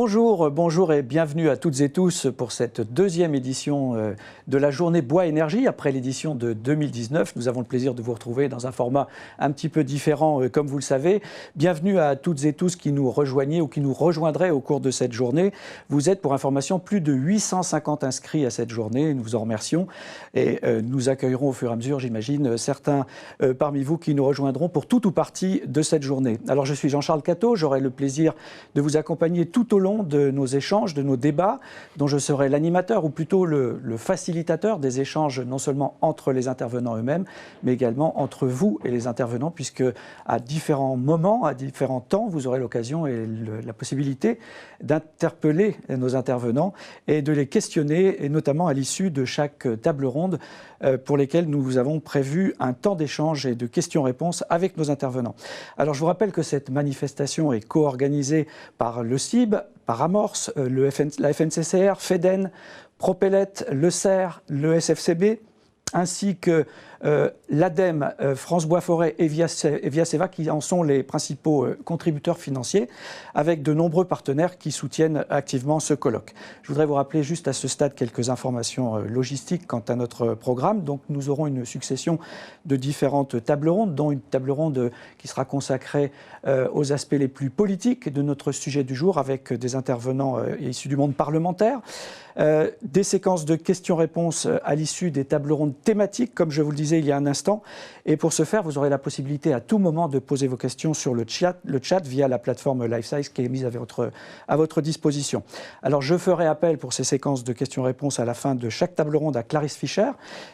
Bonjour et bienvenue à toutes et tous pour cette deuxième édition de la journée Bois Énergie. Après l'édition de 2019, nous avons le plaisir de vous retrouver dans un format un petit peu différent, comme vous le savez. Bienvenue à toutes et tous qui nous rejoignez ou qui nous rejoindraient au cours de cette journée. Vous êtes, pour information, plus de 850 inscrits à cette journée. Nous vous en remercions et nous accueillerons au fur et à mesure, j'imagine, certains parmi vous qui nous rejoindront pour tout ou partie de cette journée. Alors, je suis Jean-Charles Catteau. J'aurai le plaisir de vous accompagner tout au long de nos échanges, de nos débats, dont je serai l'animateur ou plutôt le facilitateur des échanges, non seulement entre les intervenants eux-mêmes, mais également entre vous et les intervenants, puisque à différents moments, à différents temps, vous aurez l'occasion et la possibilité d'interpeller nos intervenants et de les questionner, et notamment à l'issue de chaque table ronde pour lesquelles nous avons prévu un temps d'échange et de questions-réponses avec nos intervenants. Alors je vous rappelle que cette manifestation est co-organisée par le CIB, par Amorce, la FNCCR, FEDEN, Propellet, le CER, le SFCB, ainsi que l'ADEME, France Bois Forêt et Viaceva, qui en sont les principaux contributeurs financiers, avec de nombreux partenaires qui soutiennent activement ce colloque. Je voudrais vous rappeler juste à ce stade quelques informations logistiques quant à notre programme. Donc nous aurons une succession de différentes tables rondes, dont une table ronde qui sera consacrée aux aspects les plus politiques de notre sujet du jour, avec des intervenants issus du monde parlementaire. Des séquences de questions-réponses à l'issue des tables rondes thématiques, comme je vous le disais il y a un instant. Et pour ce faire, vous aurez la possibilité à tout moment de poser vos questions sur le chat via la plateforme LifeSize qui est mise à votre disposition. Alors, je ferai appel pour ces séquences de questions-réponses à la fin de chaque table ronde à Clarisse Fischer,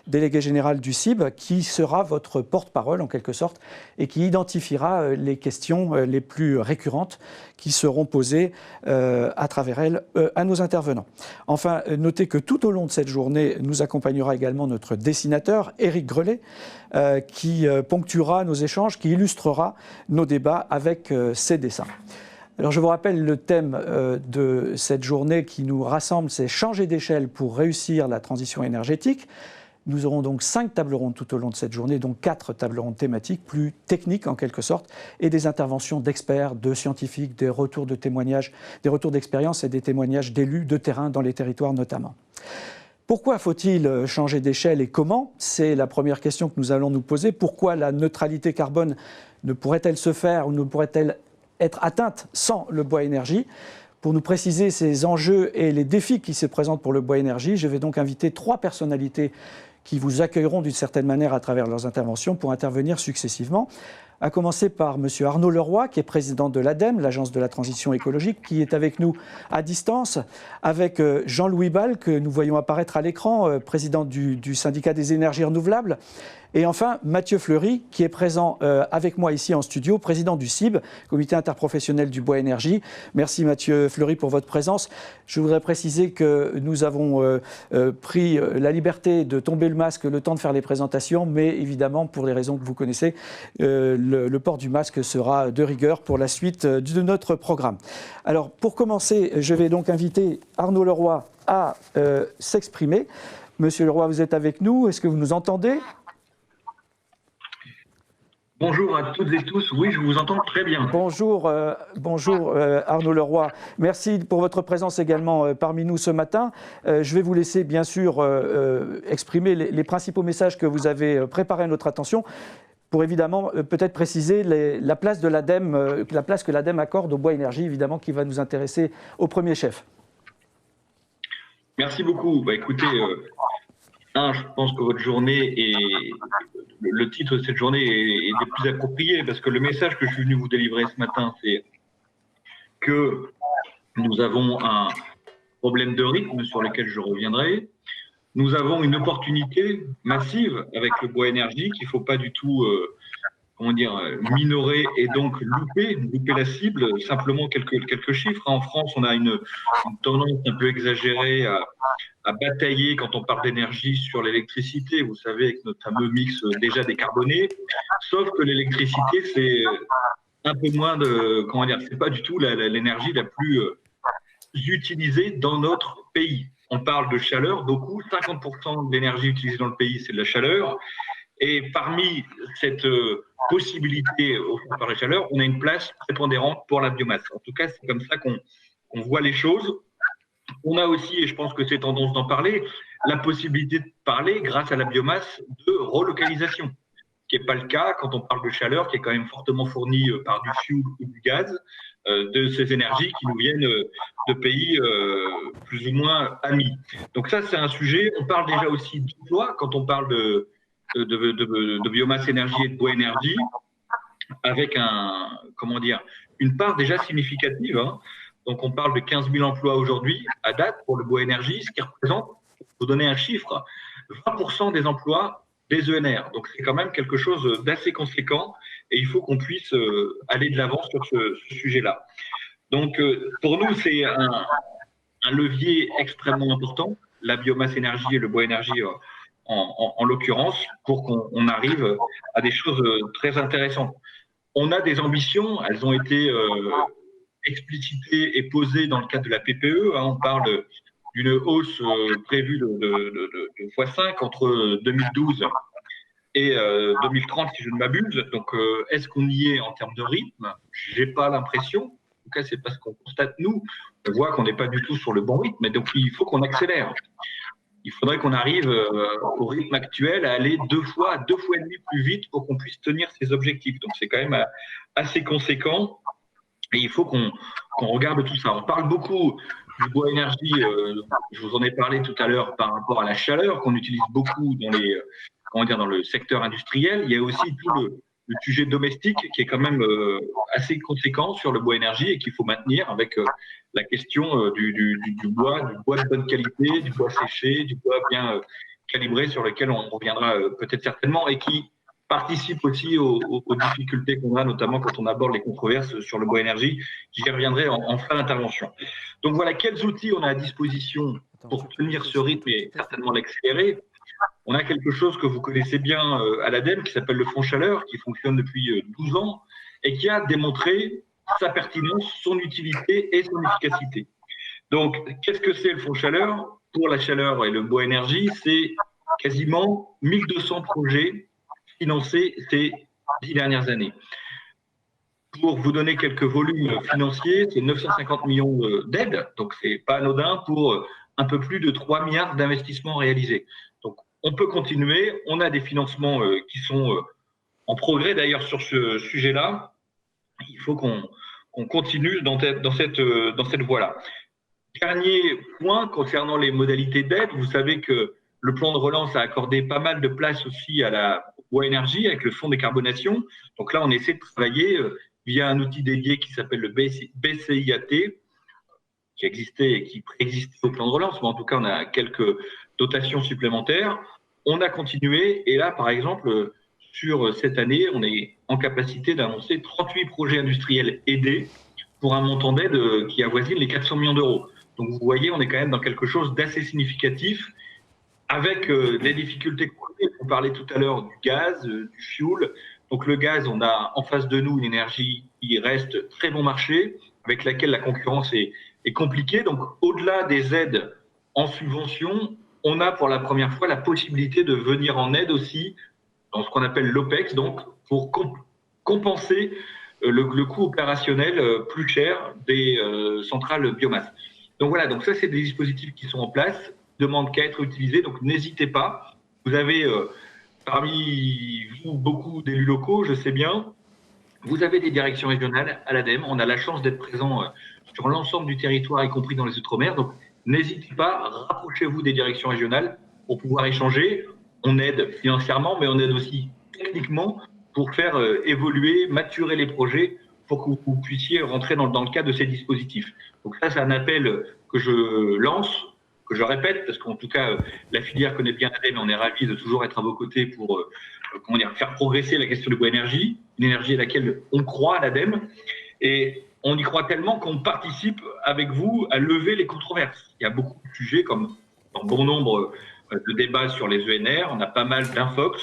déléguée générale du CIB, qui sera votre porte-parole en quelque sorte et qui identifiera les questions les plus récurrentes qui seront posées à travers elle à nos intervenants. Enfin, notez que tout au long de cette journée, nous accompagnera également notre dessinateur, Éric Grelet, qui ponctuera nos échanges, qui illustrera nos débats avec ses dessins. Alors, je vous rappelle le thème de cette journée qui nous rassemble, c'est « Changer d'échelle pour réussir la transition énergétique ». Nous aurons donc 5 tables rondes tout au long de cette journée, dont 4 tables rondes thématiques, plus techniques en quelque sorte, et des interventions d'experts, de scientifiques, des retours de témoignages, des retours d'expérience et des témoignages d'élus de terrain dans les territoires notamment. Pourquoi faut-il changer d'échelle et comment? C'est la première question que nous allons nous poser. Pourquoi la neutralité carbone ne pourrait-elle se faire ou ne pourrait-elle être atteinte sans le bois énergie? Pour nous préciser ces enjeux et les défis qui se présentent pour le bois énergie, je vais donc inviter 3 personnalités qui vous accueilleront d'une certaine manière à travers leurs interventions pour intervenir successivement. À commencer par M. Arnaud Leroy, qui est président de l'ADEME, l'Agence de la transition écologique, qui est avec nous à distance, avec Jean-Louis Bal, que nous voyons apparaître à l'écran, président du syndicat des énergies renouvelables. Et enfin, Mathieu Fleury, qui est présent avec moi ici en studio, président du CIB, Comité interprofessionnel du bois énergie. Merci Mathieu Fleury pour votre présence. Je voudrais préciser que nous avons pris la liberté de tomber le masque le temps de faire les présentations, mais évidemment, pour les raisons que vous connaissez, le port du masque sera de rigueur pour la suite de notre programme. Alors, pour commencer, je vais donc inviter Arnaud Leroy à s'exprimer. Monsieur Leroy, vous êtes avec nous. Est-ce que vous nous entendez ? Bonjour à toutes et tous, oui, je vous entends très bien. Bonjour Arnaud Leroy. Merci pour votre présence également parmi nous ce matin. Je vais vous laisser bien sûr exprimer les principaux messages que vous avez préparés à notre attention pour évidemment peut-être préciser la place de l'ADEME, la place que l'ADEME accorde au bois énergie, évidemment, qui va nous intéresser au premier chef. Merci beaucoup. Écoutez, je pense que votre journée et le titre de cette journée est des plus appropriés parce que le message que je suis venu vous délivrer ce matin, c'est que nous avons un problème de rythme sur lequel je reviendrai. Nous avons une opportunité massive avec le bois énergie qu'il ne faut pas du tout minorer et donc louper la cible. Simplement quelques chiffres. En France, on a une tendance un peu exagérée à batailler quand on parle d'énergie sur l'électricité, vous savez, avec notre fameux mix déjà décarboné. Sauf que l'électricité, c'est un peu moins c'est pas du tout l'énergie la plus utilisée dans notre pays. On parle de chaleur, beaucoup, 50% de l'énergie utilisée dans le pays, c'est de la chaleur. Et parmi cette possibilité offerte par la chaleur, on a une place prépondérante pour la biomasse. En tout cas, c'est comme ça qu'on voit les choses. On a aussi, et je pense que c'est tendance d'en parler, la possibilité de parler, grâce à la biomasse, de relocalisation, ce qui n'est pas le cas quand on parle de chaleur, qui est quand même fortement fournie par du fioul ou du gaz, de ces énergies qui nous viennent de pays plus ou moins amis. Donc ça, c'est un sujet. On parle déjà aussi d'emploi quand on parle de biomasse énergie et de bois énergie, avec une part déjà significative, hein. Donc, on parle de 15 000 emplois aujourd'hui, à date, pour le bois énergie, ce qui représente, pour vous donner un chiffre, 20% des emplois des ENR. Donc, c'est quand même quelque chose d'assez conséquent et il faut qu'on puisse aller de l'avant sur ce sujet-là. Donc, pour nous, c'est un levier extrêmement important, la biomasse énergie et le bois énergie en l'occurrence, pour qu'on arrive à des choses très intéressantes. On a des ambitions, elles ont été explicitée et posée dans le cadre de la PPE. On parle d'une hausse prévue de x5 entre 2012 et 2030, si je ne m'abuse. Donc, est-ce qu'on y est en termes de rythme? Je n'ai pas l'impression. En tout cas, c'est parce qu'on constate, nous, on voit qu'on n'est pas du tout sur le bon rythme. Et donc, il faut qu'on accélère. Il faudrait qu'on arrive au rythme actuel à aller deux fois et demi plus vite pour qu'on puisse tenir ces objectifs. Donc, c'est quand même assez conséquent. Et il faut qu'on regarde tout ça. On parle beaucoup du bois énergie, je vous en ai parlé tout à l'heure par rapport à la chaleur qu'on utilise beaucoup dans le secteur industriel. Il y a aussi tout le sujet domestique qui est quand même assez conséquent sur le bois énergie et qu'il faut maintenir avec la question du bois de bonne qualité, du bois séché, du bois bien calibré sur lequel on reviendra peut-être certainement et qui participe aussi aux difficultés qu'on a, notamment quand on aborde les controverses sur le bois énergie. J'y reviendrai en fin d'intervention. Donc voilà, quels outils on a à disposition pour tenir ce rythme et certainement l'accélérer. On a quelque chose que vous connaissez bien à l'ADEME qui s'appelle le fonds chaleur, qui fonctionne depuis 12 ans et qui a démontré sa pertinence, son utilité et son efficacité. Donc, qu'est-ce que c'est le fonds chaleur? Pour la chaleur et le bois énergie, c'est quasiment 1200 projets financés ces 10 dernières années. Pour vous donner quelques volumes financiers, c'est 950 millions d'aides, donc c'est pas anodin pour un peu plus de 3 milliards d'investissements réalisés. Donc on peut continuer, on a des financements qui sont en progrès d'ailleurs sur ce sujet-là. Il faut qu'on continue dans cette voie-là. Dernier point concernant les modalités d'aide, vous savez que le plan de relance a accordé pas mal de place aussi à la bois énergie avec le fonds décarbonation. Donc là, on essaie de travailler via un outil dédié qui s'appelle le BCIAT, qui existait et qui préexistait au plan de relance, mais en tout cas, on a quelques dotations supplémentaires. On a continué et là, par exemple, sur cette année, on est en capacité d'annoncer 38 projets industriels aidés pour un montant d'aide qui avoisine les 400 millions d'euros. Donc vous voyez, on est quand même dans quelque chose d'assez significatif avec des difficultés. On parlait tout à l'heure du gaz, du fioul. Donc le gaz, on a en face de nous une énergie qui reste très bon marché, avec laquelle la concurrence est compliquée. Donc au-delà des aides en subvention, on a pour la première fois la possibilité de venir en aide aussi dans ce qu'on appelle l'OPEX, donc pour compenser le coût opérationnel plus cher des centrales biomasse. Donc voilà, donc ça c'est des dispositifs qui sont en place, demandent qu'à être utilisés, donc n'hésitez pas. Vous avez parmi vous beaucoup d'élus locaux, je sais bien. Vous avez des directions régionales à l'ADEME. On a la chance d'être présent sur l'ensemble du territoire, y compris dans les Outre-mer. Donc n'hésitez pas, rapprochez-vous des directions régionales pour pouvoir échanger. On aide financièrement, mais on aide aussi techniquement pour faire évoluer, maturer les projets pour que vous puissiez rentrer dans le cadre de ces dispositifs. Donc ça, c'est un appel que je lance, que je répète, parce qu'en tout cas, la filière connaît bien l'ADEME et on est ravis de toujours être à vos côtés pour faire progresser la question du bois énergie, une énergie à laquelle on croit à l'ADEME. Et on y croit tellement qu'on participe avec vous à lever les controverses. Il y a beaucoup de sujets, comme dans bon nombre de débats sur les ENR, on a pas mal d'infox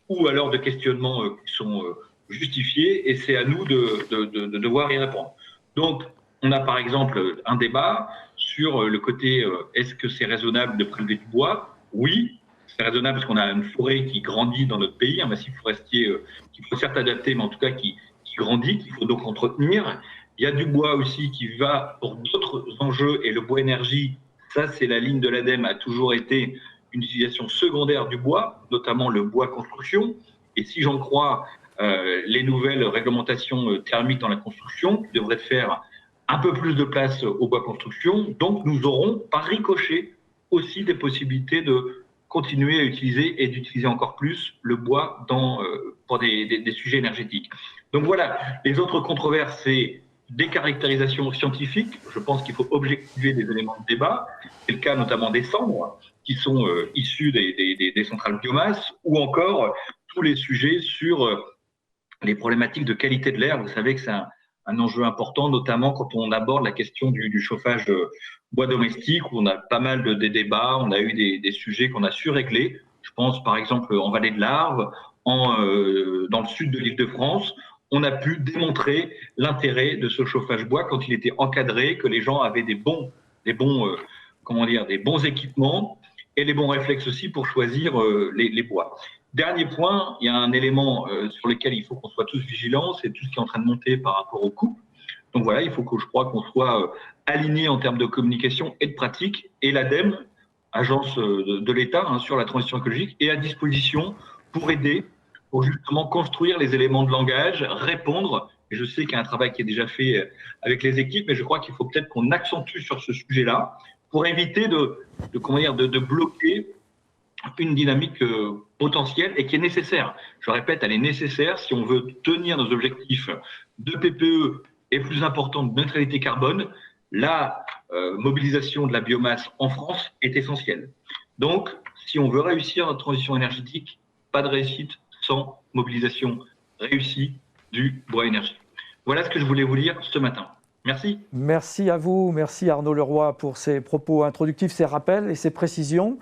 ou alors de questionnements qui sont justifiés et c'est à nous de devoir y répondre. Donc, on a par exemple un débat sur le côté est-ce que c'est raisonnable de prélever du bois? Oui, c'est raisonnable parce qu'on a une forêt qui grandit dans notre pays, un massif forestier qu'il faut certes adapter, mais en tout cas qui grandit, qu'il faut donc entretenir. Il y a du bois aussi qui va pour d'autres enjeux, et le bois énergie, ça c'est la ligne de l'ADEME, a toujours été une utilisation secondaire du bois, notamment le bois construction. Et si j'en crois les nouvelles réglementations thermiques dans la construction, qui devraient faire un peu plus de place au bois construction, donc nous aurons par ricochet aussi des possibilités de continuer à utiliser et d'utiliser encore plus le bois pour des sujets énergétiques. Donc voilà, les autres controverses, c'est des caractérisations scientifiques. Je pense qu'il faut objectiver des éléments de débat. C'est le cas notamment des cendres qui sont issues des centrales biomasse, ou encore tous les sujets sur les problématiques de qualité de l'air. Vous savez que c'est un enjeu important, notamment quand on aborde la question du chauffage bois domestique, où on a pas mal de débats, on a eu des sujets qu'on a su régler. Je pense par exemple en Vallée de l'Arve, dans le sud de l'Île-de-France, on a pu démontrer l'intérêt de ce chauffage bois quand il était encadré, que les gens avaient des bons équipements et les bons réflexes aussi pour choisir les bois. Dernier point, il y a un élément sur lequel il faut qu'on soit tous vigilants, c'est tout ce qui est en train de monter par rapport aux coûts. Donc voilà, il faut que je crois qu'on soit aligné en termes de communication et de pratique. Et l'ADEME, agence de l'État sur la transition écologique, est à disposition pour aider, pour justement construire les éléments de langage, répondre. Et je sais qu'il y a un travail qui est déjà fait avec les équipes, mais je crois qu'il faut peut-être qu'on accentue sur ce sujet-là pour éviter de bloquer une dynamique potentielle et qui est nécessaire. Je répète, elle est nécessaire si on veut tenir nos objectifs de PPE et plus important de neutralité carbone. La mobilisation de la biomasse en France est essentielle. Donc, si on veut réussir notre transition énergétique, pas de réussite sans mobilisation réussie du bois énergie. Voilà ce que je voulais vous dire ce matin. Merci. Merci à vous, merci Arnaud Leroy pour ces propos introductifs, ces rappels et ces précisions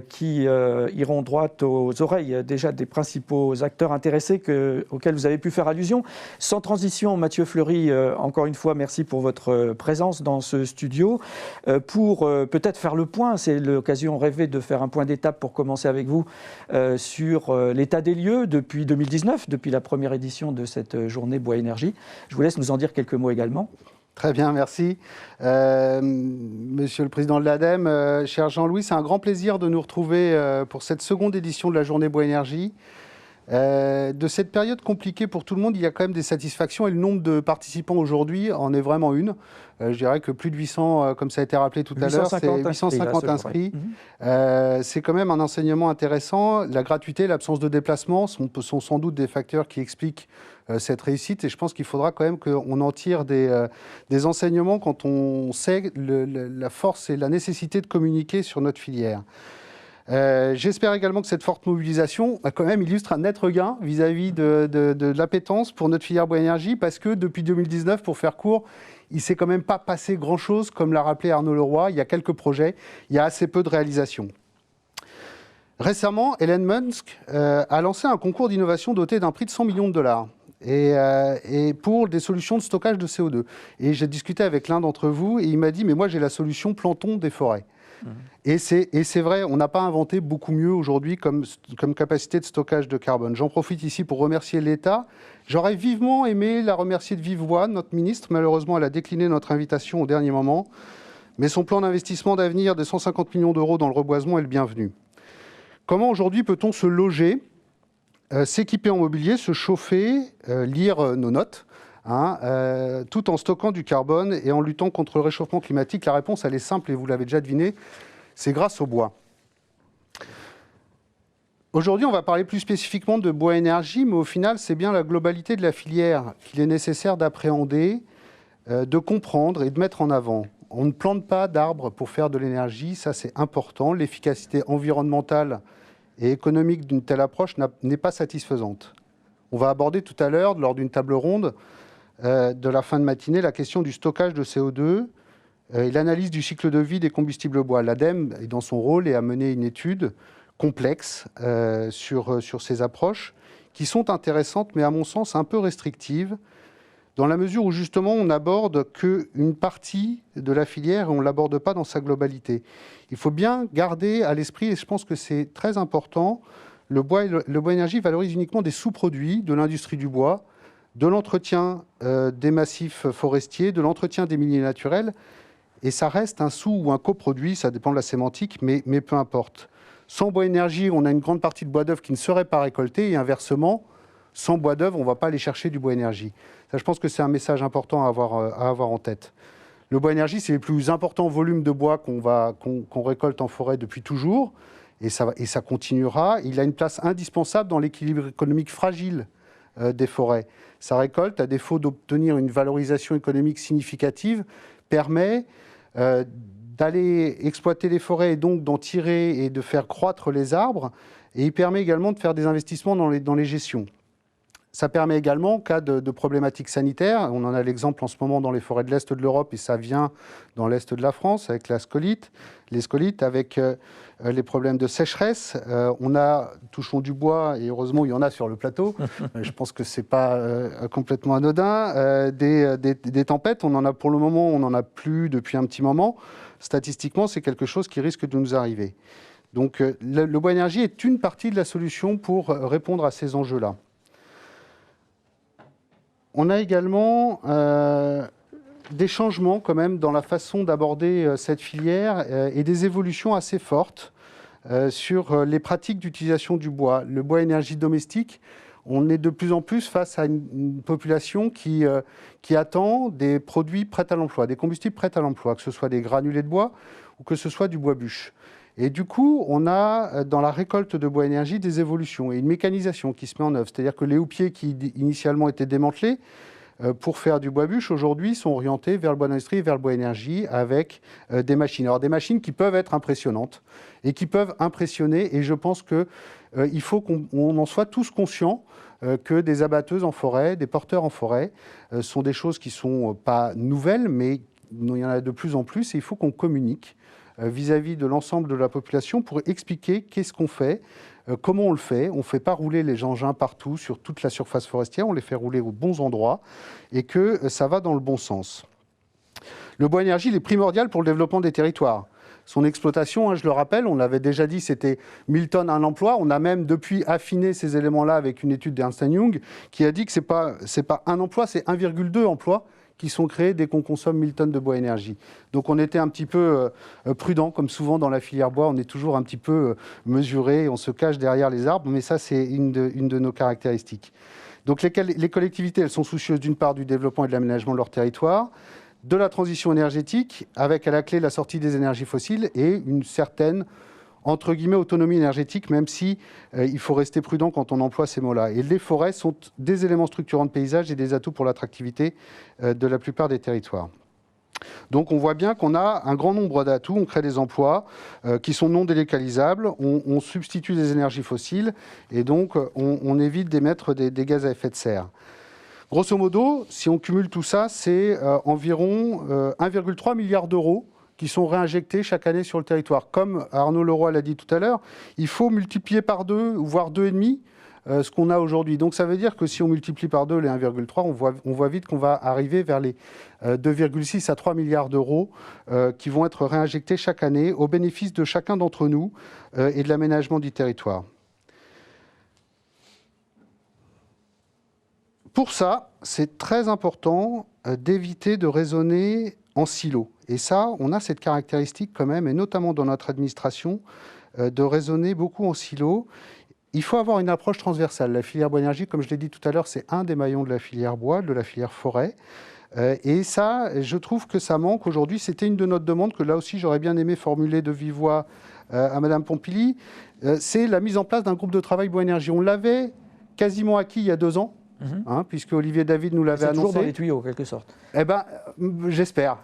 qui iront droit aux oreilles déjà des principaux acteurs intéressés auxquels vous avez pu faire allusion. Sans transition, Mathieu Fleury, encore une fois, merci pour votre présence dans ce studio. Pour peut-être faire le point, c'est l'occasion rêvée de faire un point d'étape pour commencer avec vous sur l'état des lieux depuis 2019, depuis la première édition de cette journée Bois Énergie. Je vous laisse nous en dire quelques mots également. Très bien, merci. Monsieur le Président de l'ADEME, cher Jean-Louis, c'est un grand plaisir de nous retrouver pour cette seconde édition de la Journée Bois Énergie. De cette période compliquée pour tout le monde, il y a quand même des satisfactions et le nombre de participants aujourd'hui en est vraiment une. Je dirais que plus de 800, comme ça a été rappelé tout à l'heure, c'est 850 inscrits. C'est quand même un enseignement intéressant. La gratuité, l'absence de déplacement sont sans doute des facteurs qui expliquent cette réussite. Et je pense qu'il faudra quand même qu'on en tire des enseignements quand on sait la force et la nécessité de communiquer sur notre filière. J'espère également que cette forte mobilisation quand même illustre un net regain vis-à-vis de l'appétence pour notre filière bois énergie, parce que depuis 2019, pour faire court, il ne s'est quand même pas passé grand-chose, comme l'a rappelé Arnaud Leroy. Il y a quelques projets, il y a assez peu de réalisations. Récemment, Elon Musk a lancé un concours d'innovation doté d'un prix de 100 millions de dollars. Et pour des solutions de stockage de CO2. Et j'ai discuté avec l'un d'entre vous et il m'a dit « mais moi j'ai la solution plantons des forêts ». Et c'est vrai, on n'a pas inventé beaucoup mieux aujourd'hui comme capacité de stockage de carbone. J'en profite ici pour remercier l'État. J'aurais vivement aimé la remercier de vive voix, notre ministre. Malheureusement, elle a décliné notre invitation au dernier moment. Mais son plan d'investissement d'avenir de 150 millions d'euros dans le reboisement est le bienvenu. Comment aujourd'hui peut-on se loger, s'équiper en mobilier, se chauffer, lire nos notes tout en stockant du carbone et en luttant contre le réchauffement climatique? La réponse, elle est simple et vous l'avez déjà deviné, c'est grâce au bois. Aujourd'hui, on va parler plus spécifiquement de bois énergie, mais au final, c'est bien la globalité de la filière qu'il est nécessaire d'appréhender, de comprendre et de mettre en avant. On ne plante pas d'arbres pour faire de l'énergie, ça c'est important. L'efficacité environnementale et économique d'une telle approche n'est pas satisfaisante. On va aborder tout à l'heure, lors d'une table ronde, de la fin de matinée, la question du stockage de CO2 et l'analyse du cycle de vie des combustibles bois. L'ADEME est dans son rôle et a mené une étude complexe sur ces approches qui sont intéressantes, mais à mon sens un peu restrictives, dans la mesure où justement on n'aborde qu'une partie de la filière et on ne l'aborde pas dans sa globalité. Il faut bien garder à l'esprit, et je pense que c'est très important, le bois énergie valorise uniquement des sous-produits de l'industrie du bois, de l'entretien des massifs forestiers, de l'entretien des milieux naturels, et ça reste un sous- ou un coproduit, ça dépend de la sémantique, mais peu importe. Sans bois énergie, on a une grande partie de bois d'œuvre qui ne serait pas récoltée, et inversement, sans bois d'œuvre, on ne va pas aller chercher du bois énergie. Ça, je pense que c'est un message important à avoir en tête. Le bois énergie, c'est le plus important volume de bois qu'on récolte en forêt depuis toujours, et ça continuera. Il a une place indispensable dans l'équilibre économique fragile des forêts. Sa récolte, à défaut d'obtenir une valorisation économique significative, permet d'aller exploiter les forêts et donc d'en tirer et de faire croître les arbres, et il permet également de faire des investissements dans les gestions. Ça permet également, en cas de problématiques sanitaires, on en a l'exemple en ce moment dans les forêts de l'Est de l'Europe, et ça vient dans l'Est de la France, avec les scolites, avec les problèmes de sécheresse. On a, touchons du bois, et heureusement il y en a sur le plateau, je pense que ce n'est pas complètement anodin, des tempêtes, on en a pour le moment, on n'en a plus depuis un petit moment. Statistiquement, c'est quelque chose qui risque de nous arriver. Donc le bois énergie est une partie de la solution pour répondre à ces enjeux-là. On a également des changements quand même dans la façon d'aborder cette filière et des évolutions assez fortes sur les pratiques d'utilisation du bois. Le bois énergie domestique, on est de plus en plus face à une population qui attend des produits prêts à l'emploi, des combustibles prêts à l'emploi, que ce soit des granulés de bois ou que ce soit du bois bûche. Et du coup, on a dans la récolte de bois énergie des évolutions et une mécanisation qui se met en œuvre. C'est-à-dire que les houppiers qui initialement étaient démantelés pour faire du bois bûche, aujourd'hui sont orientés vers le bois d'industrie et vers le bois énergie avec des machines. Alors des machines qui peuvent être impressionnantes et qui peuvent impressionner. Et je pense qu'il faut qu'on en soit tous conscients que des abatteuses en forêt, des porteurs en forêt, sont des choses qui ne sont pas nouvelles, mais il y en a de plus en plus et il faut qu'on communique vis-à-vis de l'ensemble de la population pour expliquer qu'est-ce qu'on fait, comment on le fait. On ne fait pas rouler les engins partout sur toute la surface forestière, on les fait rouler aux bons endroits et que ça va dans le bon sens. Le bois énergie, il est primordial pour le développement des territoires. Son exploitation, je le rappelle, on l'avait déjà dit, c'était 1000 tonnes un emploi. On a même depuis affiné ces éléments-là avec une étude d'Ernst & Young qui a dit que ce n'est pas un emploi, c'est 1,2 emplois qui sont créés dès qu'on consomme 1000 tonnes de bois énergie. Donc on était un petit peu prudent, comme souvent dans la filière bois, on est toujours un petit peu mesuré, on se cache derrière les arbres, mais ça c'est une de nos caractéristiques. Donc les collectivités, elles sont soucieuses d'une part du développement et de l'aménagement de leur territoire, de la transition énergétique, avec à la clé la sortie des énergies fossiles et une certaine, entre guillemets, autonomie énergétique, même si il faut rester prudent quand on emploie ces mots-là. Et les forêts sont des éléments structurants de paysage et des atouts pour l'attractivité de la plupart des territoires. Donc on voit bien qu'on a un grand nombre d'atouts, on crée des emplois qui sont non délocalisables, on substitue des énergies fossiles et donc on évite d'émettre des gaz à effet de serre. Grosso modo, si on cumule tout ça, c'est environ 1,3 milliard d'euros qui sont réinjectés chaque année sur le territoire. Comme Arnaud Leroy l'a dit tout à l'heure, il faut multiplier par 2, voire 2,5 ce qu'on a aujourd'hui. Donc ça veut dire que si on multiplie par 2 les 1,3, on voit vite qu'on va arriver vers les 2,6 à 3 milliards d'euros qui vont être réinjectés chaque année au bénéfice de chacun d'entre nous et de l'aménagement du territoire. Pour ça, c'est très important d'éviter de raisonner en silo. Et ça, on a cette caractéristique quand même, et notamment dans notre administration, de raisonner beaucoup en silo. Il faut avoir une approche transversale. La filière bois énergie, comme je l'ai dit tout à l'heure, c'est un des maillons de la filière bois, de la filière forêt. Et ça, je trouve que ça manque aujourd'hui. C'était une de nos demandes que là aussi j'aurais bien aimé formuler de vive voix à Madame Pompili. C'est la mise en place d'un groupe de travail bois énergie. On l'avait quasiment acquis il y a 2 ans. Puisque Olivier David nous l'avait annoncé. C'est toujours dans les tuyaux, en quelque sorte. Eh bien, j'espère.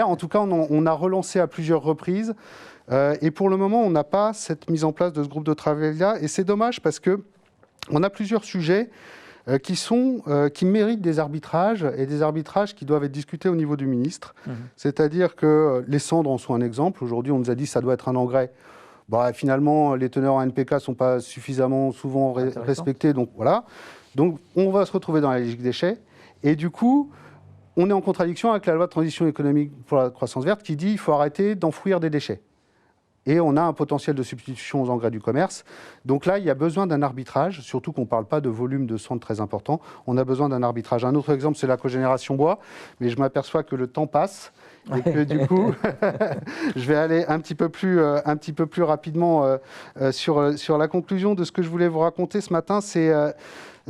En tout cas, on a relancé à plusieurs reprises. Et pour le moment, on n'a pas cette mise en place de ce groupe de travail-là. Et c'est dommage parce qu'on a plusieurs sujets qui méritent des arbitrages et des arbitrages qui doivent être discutés au niveau du ministre. C'est-à-dire que les cendres en sont un exemple. Aujourd'hui, on nous a dit que ça doit être un engrais. Finalement, les teneurs en NPK ne sont pas suffisamment souvent respectées. Donc voilà. Donc, on va se retrouver dans la logique déchets. Et du coup, on est en contradiction avec la loi de transition économique pour la croissance verte qui dit qu'il faut arrêter d'enfouir des déchets. et on a un potentiel de substitution aux engrais du commerce. Donc là, il y a besoin d'un arbitrage, surtout qu'on ne parle pas de volume de cendres très important. On a besoin d'un arbitrage. Un autre exemple, c'est la cogénération bois, mais je m'aperçois que le temps passe et que du coup, je vais aller un petit peu plus rapidement sur la conclusion de ce que je voulais vous raconter ce matin. C'est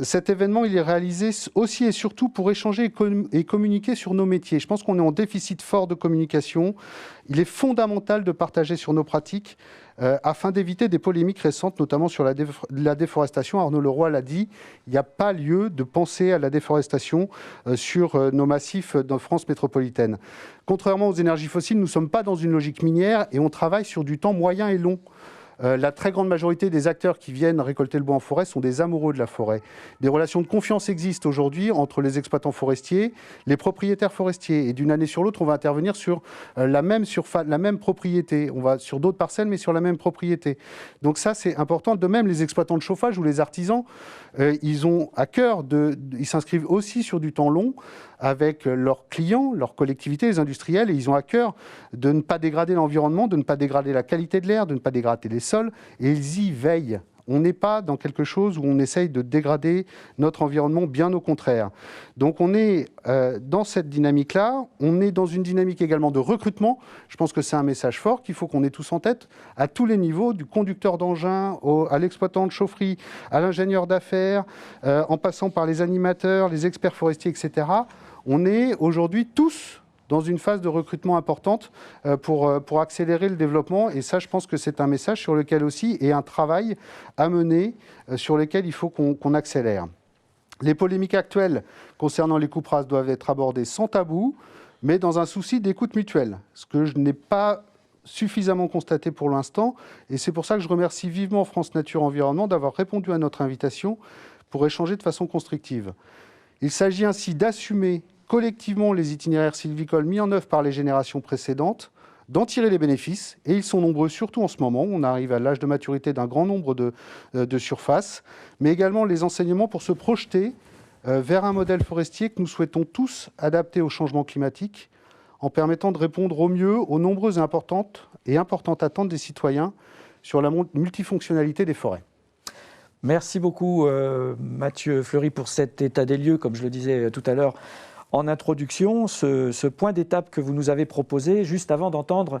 cet événement, il est réalisé aussi et surtout pour échanger et communiquer sur nos métiers. Je pense qu'on est en déficit fort de communication. Il est fondamental de partager sur nos pratiques afin d'éviter des polémiques récentes, notamment sur la déforestation. Arnaud Leroy l'a dit, il n'y a pas lieu de penser à la déforestation sur nos massifs de France métropolitaine. Contrairement aux énergies fossiles, nous ne sommes pas dans une logique minière et on travaille sur du temps moyen et long. La très grande majorité des acteurs qui viennent récolter le bois en forêt sont des amoureux de la forêt. Des relations de confiance existent aujourd'hui entre les exploitants forestiers, les propriétaires forestiers. Et d'une année sur l'autre, on va intervenir sur la même propriété. On va sur d'autres parcelles, mais sur la même propriété. Donc ça, c'est important. De même, les exploitants de chauffage ou les artisans, ils ont à cœur ils s'inscrivent aussi sur du temps long avec leurs clients, leurs collectivités, les industriels, et ils ont à cœur de ne pas dégrader l'environnement, de ne pas dégrader la qualité de l'air, de ne pas dégrader les sols, et ils y veillent. On n'est pas dans quelque chose où on essaye de dégrader notre environnement, bien au contraire. Donc on est dans cette dynamique-là, on est dans une dynamique également de recrutement. Je pense que c'est un message fort qu'il faut qu'on ait tous en tête, à tous les niveaux, du conducteur d'engin à l'exploitant de chaufferie, à l'ingénieur d'affaires, en passant par les animateurs, les experts forestiers, etc. On est aujourd'hui tous dans une phase de recrutement importante pour accélérer le développement. Et ça, je pense que c'est un message sur lequel aussi, et un travail à mener sur lequel il faut qu'on accélère. Les polémiques actuelles concernant les coupes rases doivent être abordées sans tabou, mais dans un souci d'écoute mutuelle, ce que je n'ai pas suffisamment constaté pour l'instant. Et c'est pour ça que je remercie vivement France Nature Environnement d'avoir répondu à notre invitation pour échanger de façon constructive. Il s'agit ainsi d'assumer collectivement les itinéraires sylvicoles mis en œuvre par les générations précédentes, d'en tirer les bénéfices, et ils sont nombreux, surtout en ce moment, où on arrive à l'âge de maturité d'un grand nombre de surfaces, mais également les enseignements pour se projeter vers un modèle forestier que nous souhaitons tous adapter au changement climatique, en permettant de répondre au mieux aux nombreuses et importantes attentes des citoyens sur la multifonctionnalité des forêts. Merci beaucoup Mathieu Fleury pour cet état des lieux, comme je le disais tout à l'heure en introduction, ce point d'étape que vous nous avez proposé, juste avant d'entendre,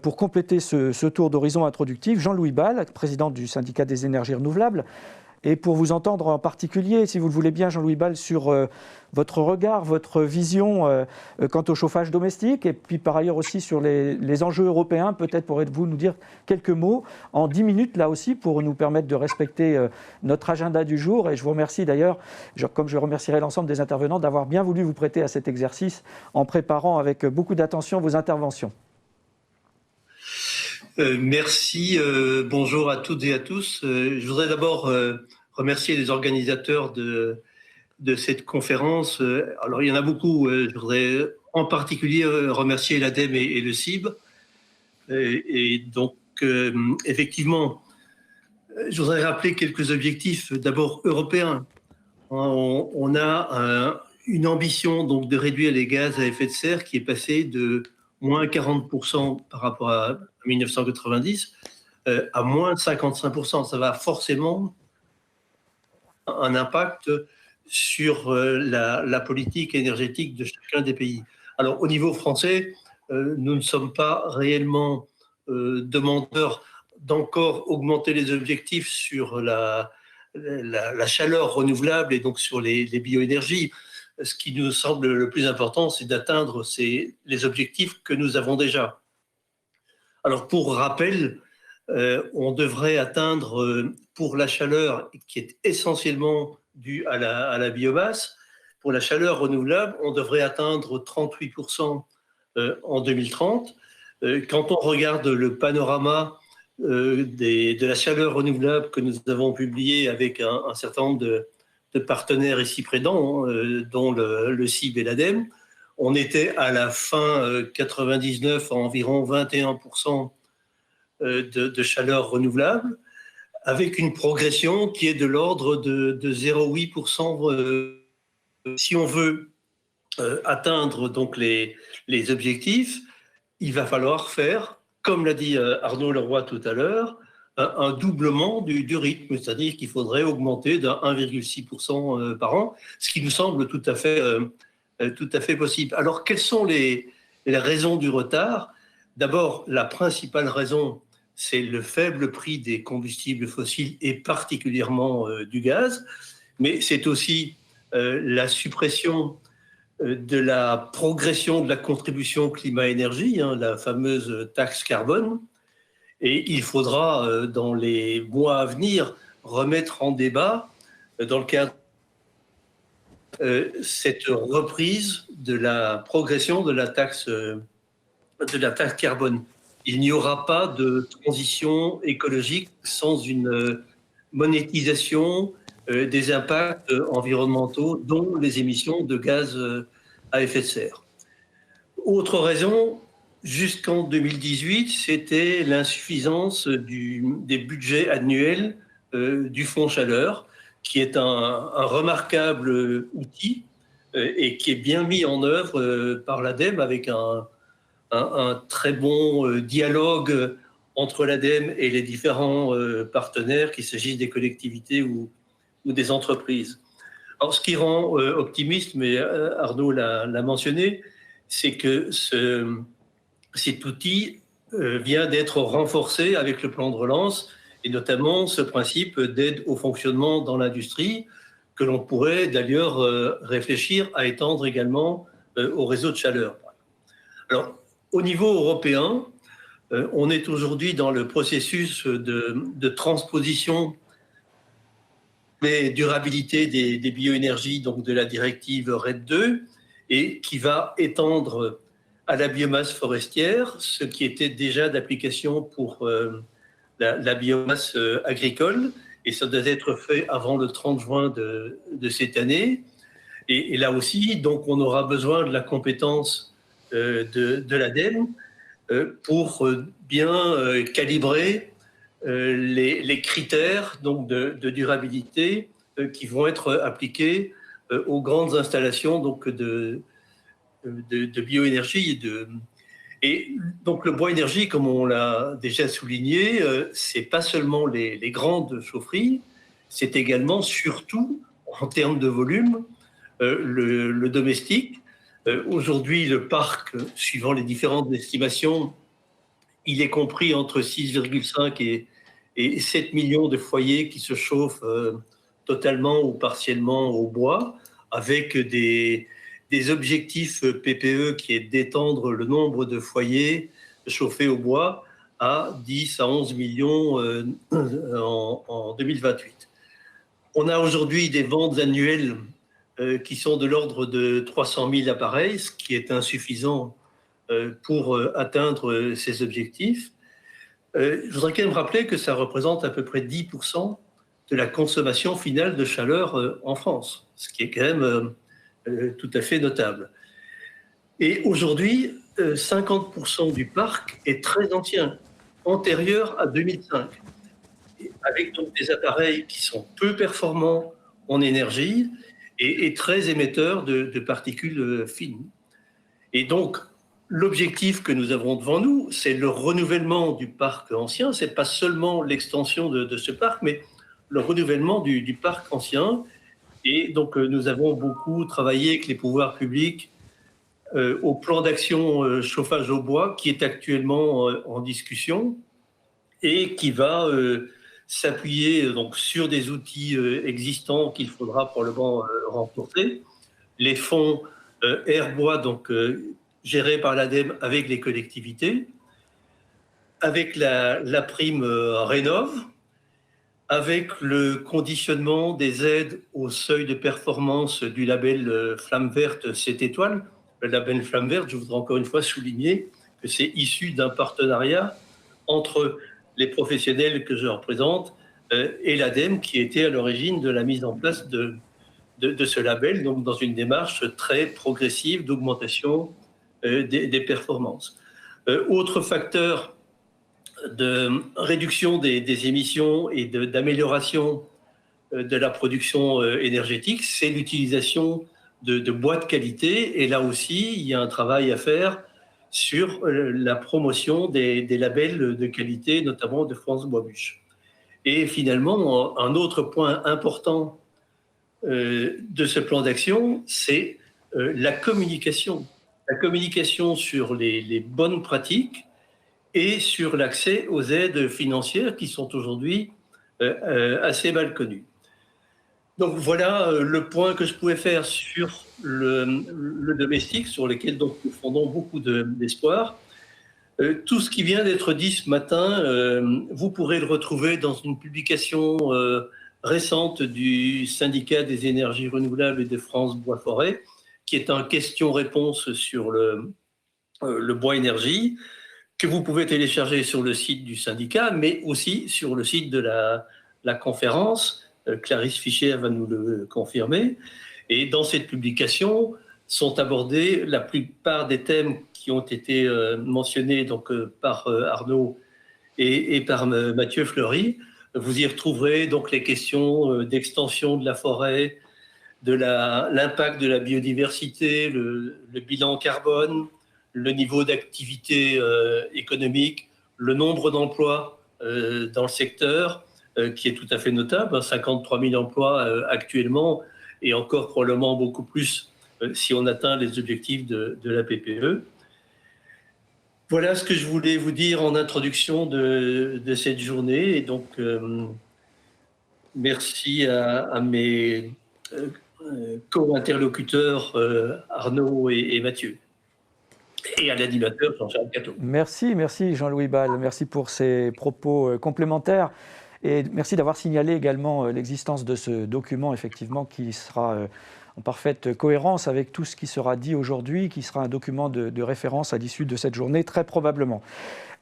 pour compléter ce tour d'horizon introductif, Jean-Louis Bal, président du syndicat des énergies renouvelables, et pour vous entendre en particulier, si vous le voulez bien, Jean-Louis Bal, sur votre regard, votre vision quant au chauffage domestique, et puis par ailleurs aussi sur les enjeux européens. Peut-être pourrez-vous nous dire quelques mots en 10 minutes, là aussi, pour nous permettre de respecter notre agenda du jour. Et je vous remercie d'ailleurs, comme je remercierai l'ensemble des intervenants, d'avoir bien voulu vous prêter à cet exercice en préparant avec beaucoup d'attention vos interventions. Merci, bonjour à toutes et à tous. Je voudrais d'abord remercier les organisateurs de cette conférence. Alors il y en a beaucoup, je voudrais en particulier remercier l'ADEME et le CIB. Et donc effectivement, je voudrais rappeler quelques objectifs, d'abord européens. On a une ambition donc de réduire les gaz à effet de serre qui est passée de moins 40% par rapport à 1990 à moins 55%. Ça va forcément un impact sur la politique énergétique de chacun des pays. Alors au niveau français, nous ne sommes pas réellement demandeurs d'encore augmenter les objectifs sur la chaleur renouvelable et donc sur les bioénergies. Ce qui nous semble le plus important, c'est d'atteindre les objectifs que nous avons déjà. Alors, pour rappel, on devrait atteindre, pour la chaleur qui est essentiellement due à la biomasse, pour la chaleur renouvelable, on devrait atteindre 38% en 2030. Quand on regarde le panorama de la chaleur renouvelable que nous avons publié avec un certain nombre de partenaires ici présents, dont le CIB et l'ADEME, on était à la fin 99 à environ 21% de chaleur renouvelable, avec une progression qui est de l'ordre de 0,8%. Si on veut atteindre donc les objectifs, il va falloir faire comme l'a dit Arnaud Leroy tout à l'heure, un doublement du rythme, c'est-à-dire qu'il faudrait augmenter de 1,6% par an, ce qui nous semble tout à fait possible. Alors, quelles sont les raisons du retard? D'abord, la principale raison, c'est le faible prix des combustibles fossiles et particulièrement du gaz, mais c'est aussi la suppression de la progression de la contribution climat-énergie, la fameuse taxe carbone. Et il faudra, dans les mois à venir, remettre en débat, dans le cadre cette reprise de la progression de la taxe carbone. Il n'y aura pas de transition écologique sans une monétisation des impacts environnementaux, dont les émissions de gaz à effet de serre. Autre raison, jusqu'en 2018, c'était l'insuffisance des budgets annuels du Fonds Chaleur, qui est un remarquable outil et qui est bien mis en œuvre par l'ADEME avec un très bon dialogue entre l'ADEME et les différents partenaires, qu'il s'agisse des collectivités ou des entreprises. Alors, ce qui rend optimiste, mais Arnaud l'a mentionné, c'est que cet outil vient d'être renforcé avec le plan de relance, et notamment ce principe d'aide au fonctionnement dans l'industrie, que l'on pourrait d'ailleurs réfléchir à étendre également au réseau de chaleur. Alors, au niveau européen, on est aujourd'hui dans le processus de transposition des durabilités des bioénergies, donc de la directive RED II, et qui va étendre à la biomasse forestière, ce qui était déjà d'application pour la biomasse agricole, et ça doit être fait avant le 30 juin de cette année. Et là aussi, donc, on aura besoin de la compétence de l'ADEME pour bien calibrer les critères donc, de durabilité qui vont être appliqués aux grandes installations donc, de bioénergie et donc le bois énergie, comme on l'a déjà souligné, c'est pas seulement les grandes chaufferies, c'est également, surtout en termes de volume, le domestique. Aujourd'hui, le parc, suivant les différentes estimations, il est compris entre 6,5 et 7 millions de foyers qui se chauffent totalement ou partiellement au bois, avec des objectifs PPE qui est d'étendre le nombre de foyers chauffés au bois à 10 à 11 millions en 2028. On a aujourd'hui des ventes annuelles qui sont de l'ordre de 300 000 appareils, ce qui est insuffisant pour atteindre ces objectifs. Je voudrais quand même rappeler que ça représente à peu près 10% de la consommation finale de chaleur en France, ce qui est quand même tout à fait notable. Et aujourd'hui, 50% du parc est très ancien, antérieur à 2005, avec donc des appareils qui sont peu performants en énergie et très émetteurs de particules fines. Et donc, l'objectif que nous avons devant nous, c'est le renouvellement du parc ancien. Ce n'est pas seulement l'extension de ce parc, mais le renouvellement du parc ancien. Et donc, nous avons beaucoup travaillé avec les pouvoirs publics au plan d'action chauffage au bois, qui est actuellement en discussion et qui va s'appuyer donc, sur des outils existants qu'il faudra probablement renforcer. Les fonds Air-Bois, donc gérés par l'ADEME avec les collectivités, avec la prime Rénov', avec le conditionnement des aides au seuil de performance du label Flamme Verte 7 étoiles. Le label Flamme Verte, je voudrais encore une fois souligner que c'est issu d'un partenariat entre les professionnels que je représente et l'ADEME, qui était à l'origine de la mise en place de ce label, donc dans une démarche très progressive d'augmentation des performances. Autre facteur de réduction des émissions et d'amélioration de la production énergétique, c'est l'utilisation de bois de qualité. Et là aussi, il y a un travail à faire sur la promotion des labels de qualité, notamment de France Bois Bûche. Et finalement, un autre point important de ce plan d'action, c'est la communication. La communication sur les bonnes pratiques et sur l'accès aux aides financières qui sont aujourd'hui assez mal connues. Donc voilà le point que je pouvais faire sur le domestique, sur lequel donc, nous fondons beaucoup d'espoir. Tout ce qui vient d'être dit ce matin, vous pourrez le retrouver dans une publication récente du syndicat des énergies renouvelables et de France Bois-Forêt, qui est un question-réponse sur le bois énergie, que vous pouvez télécharger sur le site du syndicat, mais aussi sur le site de la conférence. Clarisse Fischer va nous le confirmer. Et dans cette publication sont abordés la plupart des thèmes qui ont été mentionnés donc, par Arnaud et par Mathieu Fleury. Vous y retrouverez donc les questions d'extension de la forêt, de l'impact de la biodiversité, le bilan carbone, le niveau d'activité économique, le nombre d'emplois dans le secteur, qui est tout à fait notable, 53 000 emplois actuellement, et encore probablement beaucoup plus si on atteint les objectifs de la PPE. Voilà ce que je voulais vous dire en introduction de cette journée. Et donc, merci à mes co-interlocuteurs Arnaud et Mathieu. Et à l'animateur Jean-Charles Cateau. Merci Jean-Louis Bal, merci pour ces propos complémentaires. Et merci d'avoir signalé également l'existence de ce document, effectivement, qui sera en parfaite cohérence avec tout ce qui sera dit aujourd'hui, qui sera un document de référence à l'issue de cette journée, très probablement.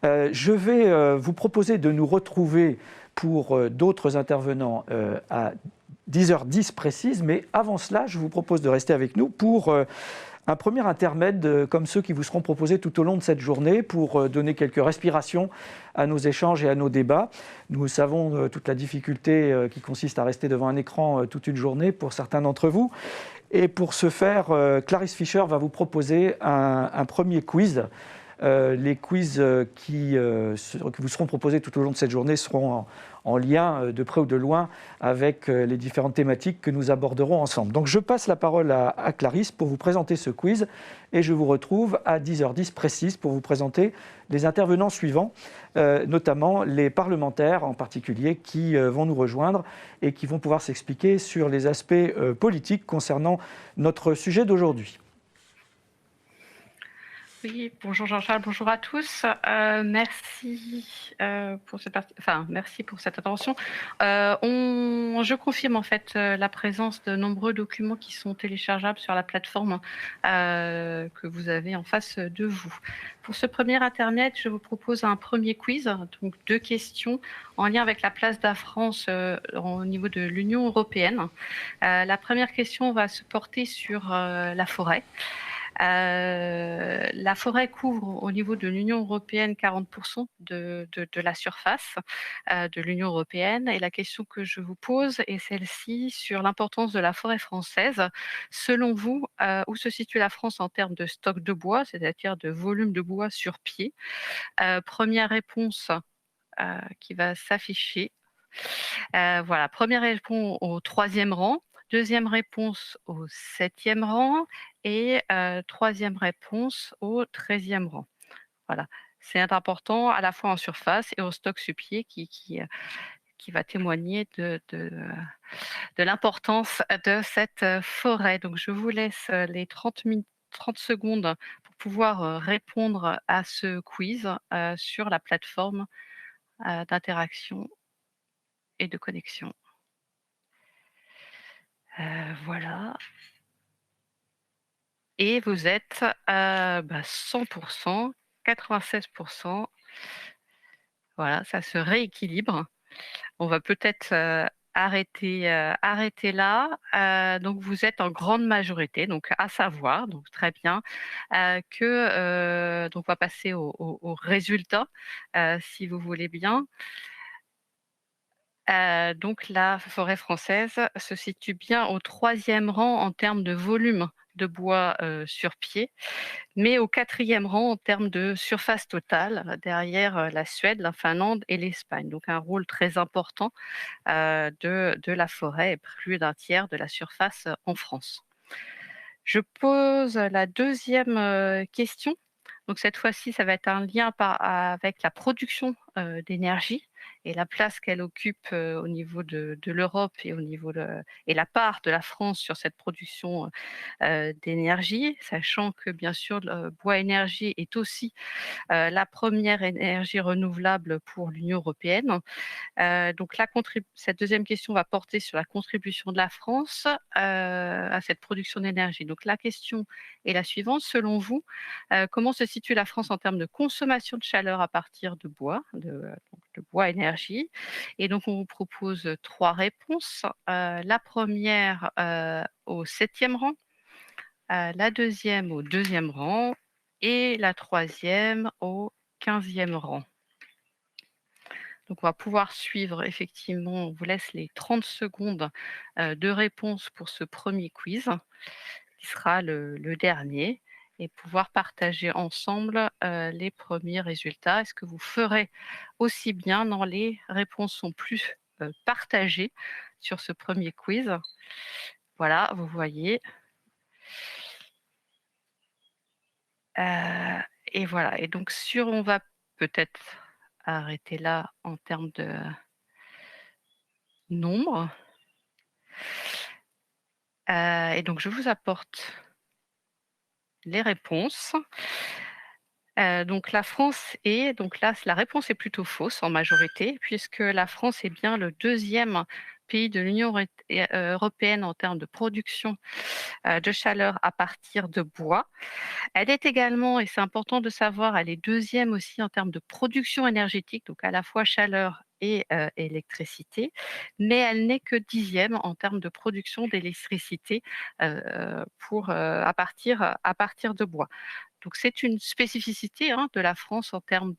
Je vais vous proposer de nous retrouver pour d'autres intervenants à 10h10 précise, mais avant cela, je vous propose de rester avec nous pour un premier intermède comme ceux qui vous seront proposés tout au long de cette journée pour donner quelques respirations à nos échanges et à nos débats. Nous savons toute la difficulté qui consiste à rester devant un écran toute une journée pour certains d'entre vous. Et pour ce faire, Clarisse Fischer va vous proposer un premier quiz. Les quiz qui vous seront proposés tout au long de cette journée seront en lien de près ou de loin avec les différentes thématiques que nous aborderons ensemble. Donc je passe la parole à Clarisse pour vous présenter ce quiz et je vous retrouve à 10h10 précise pour vous présenter les intervenants suivants, notamment les parlementaires en particulier qui vont nous rejoindre et qui vont pouvoir s'expliquer sur les aspects politiques concernant notre sujet d'aujourd'hui. Oui, bonjour Jean-Charles, bonjour à tous. Merci pour cette intervention. Je confirme en fait la présence de nombreux documents qui sont téléchargeables sur la plateforme que vous avez en face de vous. Pour ce premier intermède, je vous propose un premier quiz, donc 2 questions en lien avec la place de la France au niveau de l'Union européenne. La première question va se porter sur la forêt. La forêt couvre au niveau de l'Union européenne 40% de la surface de l'Union européenne. Et la question que je vous pose est celle-ci sur l'importance de la forêt française. Selon vous, où se situe la France en termes de stock de bois, c'est-à-dire de volume de bois sur pied? Première réponse qui va s'afficher. Voilà, première réponse au 3e rang. Deuxième réponse au 7e rang et troisième réponse au 13e rang. Voilà, c'est important à la fois en surface et au stock sur pied qui va témoigner de l'importance de cette forêt. Donc je vous laisse les 30 secondes pour pouvoir répondre à ce quiz sur la plateforme d'interaction et de connexion. Voilà. Et vous êtes 100%, 96%. Voilà, ça se rééquilibre. On va peut-être arrêter là. Donc vous êtes en grande majorité, donc à savoir, donc très bien, donc on va passer au résultat, si vous voulez bien. Donc la forêt française se situe bien au 3e rang en termes de volume de bois sur pied, mais au 4e rang en termes de surface totale, derrière la Suède, la Finlande et l'Espagne. Donc un rôle très important de la forêt, plus d'un tiers de la surface en France. Je pose la deuxième question. Donc cette fois-ci, ça va être un lien avec la production d'énergie et la place qu'elle occupe au niveau de l'Europe et et la part de la France sur cette production d'énergie, sachant que bien sûr le bois énergie est aussi la première énergie renouvelable pour l'Union européenne. Donc cette deuxième question va porter sur la contribution de la France à cette production d'énergie. Donc la question est la suivante. Selon vous, comment se situe la France en termes de consommation de chaleur à partir de bois, de bois énergie? Et donc on vous propose 3 réponses. La première au 7e rang, la deuxième au 2e rang et la troisième au 15e rang. Donc on va pouvoir suivre effectivement, on vous laisse les 30 secondes de réponse pour ce premier quiz, qui sera le dernier, et pouvoir partager ensemble les premiers résultats. Est-ce que vous ferez aussi bien? Non, les réponses sont plus partagées sur ce premier quiz. Voilà, vous voyez. Et voilà, et donc on va peut-être arrêter là en termes de nombre. Et donc je vous apporte les réponses. Donc la réponse est plutôt fausse en majorité, puisque la France est bien le 2e pays de l'Union européenne en termes de production de chaleur à partir de bois. Elle est également, et c'est important de savoir, elle est 2e aussi en termes de production énergétique, donc à la fois chaleur et électricité, mais elle n'est que 10e en termes de production d'électricité à partir de bois. Donc c'est une spécificité de la France en termes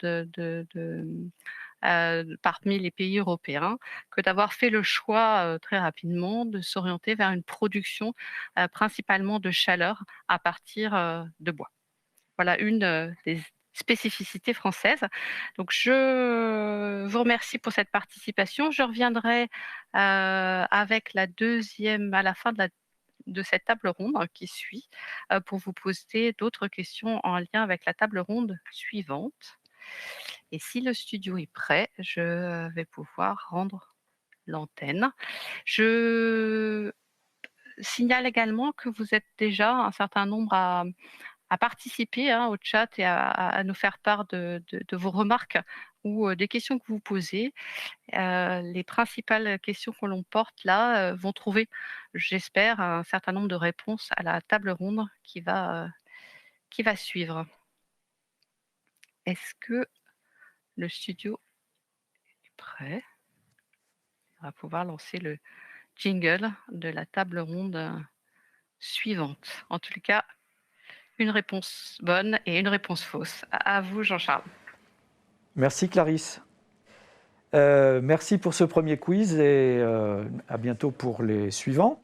parmi les pays européens, que d'avoir fait le choix très rapidement de s'orienter vers une production principalement de chaleur à partir de bois. Voilà une des spécificités françaises. Donc je vous remercie pour cette participation. Je reviendrai avec la deuxième à la fin de cette table ronde qui suit pour vous poser d'autres questions en lien avec la table ronde suivante. Et si le studio est prêt, je vais pouvoir rendre l'antenne. Je signale également que vous êtes déjà un certain nombre à participer au chat et à nous faire part de vos remarques ou des questions que vous posez. Les principales questions que l'on porte là vont trouver, j'espère, un certain nombre de réponses à la table ronde qui va suivre. Est-ce que le studio est prêt? On va pouvoir lancer le jingle de la table ronde suivante. En tout cas, une réponse bonne et une réponse fausse. À vous, Jean-Charles. Merci Clarisse. Merci pour ce premier quiz et à bientôt pour les suivants.